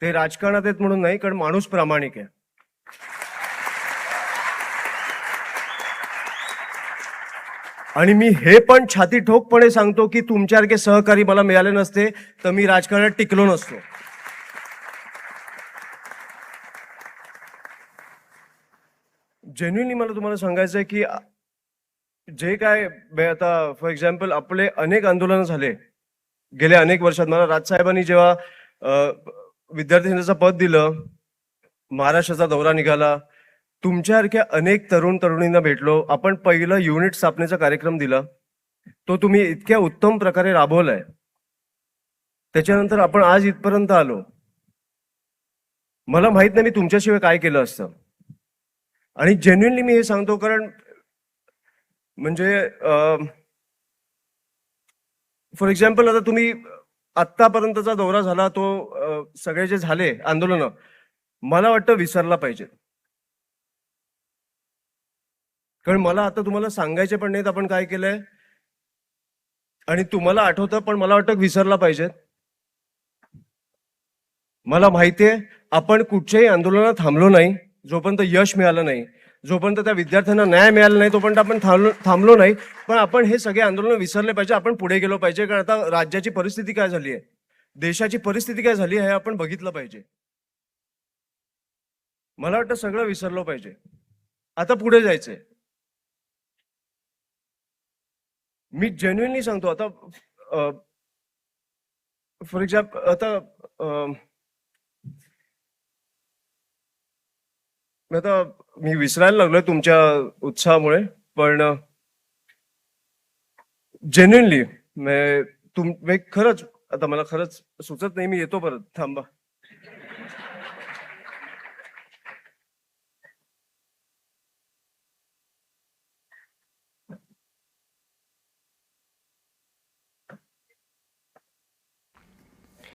ते राजकारणात आहेत म्हणून नाही, कारण माणूस प्रामाणिक आहे. आणि मी हे पण छाती ठोकपणे सांगतो की तुमच्यासारखे सहकारी मला मिळाले नसते तर मी राजकारणात टिकलो नसतो. जेन्युइनली मला तुम्हाला सांगायचं आहे की जे काय आता फॉर एक्झाम्पल आपले अनेक आंदोलनं झाले गेल्या अनेक वर्षात. मला राजसाहेबांनी जेव्हा विद्यार्थी नेत्याचं पद दिलं, महाराष्ट्राचा दौरा निघाला, तुमच्यासारख्या अनेक तरुण तरुणींना भेटलो. आपण पहिलं युनिट स्थापनेचा कार्यक्रम दिला, तो तुम्ही इतक्या उत्तम प्रकारे राबवलाय. त्याच्यानंतर आपण आज इथपर्यंत आलो. मला माहित नाही मी तुमच्याशिवाय काय केलं असतं. आणि जेन्युइनली मी हे सांगतो, कारण म्हणजे फॉर एक्झाम्पल आता तुम्ही आत्तापर्यंतचा दौरा झाला तो सगळे जे झाले आंदोलन मला वाटतं विसरला पाहिजे. कारण मला आता तुम्हाला सांगायचे पण नाहीत आपण काय केलंय, आणि तुम्हाला आठवतं पण मला वाटतं विसरला पाहिजे. मला माहितीये आपण कुठच्याही आंदोलनात थांबलो नाही जोपर्यंत यश मिळालं नाही, जोपर्यंत त्या विद्यार्थ्यांना न्याय मिळाला नाही तोपर्यंत आपण थांबलो नाही. पण आपण हे सगळे आंदोलन विसरले पाहिजे, आपण पुढे गेलो पाहिजे. कारण आता राज्याची परिस्थिती काय झाली आहे, देशाची परिस्थिती काय झाली आहे हे आपण बघितलं पाहिजे. मला वाटतं सगळं विसरलो पाहिजे, आता पुढे जायचंय. मी जेन्युइनली सांगतो. आता फॉर एक्झाम्पल आता मी विसरायला लागलोय तुमच्या उत्साहामुळे. पण जेन्युइनली खरंच आता मला खरंच सुचत नाही. मी येतो परत, थांबा.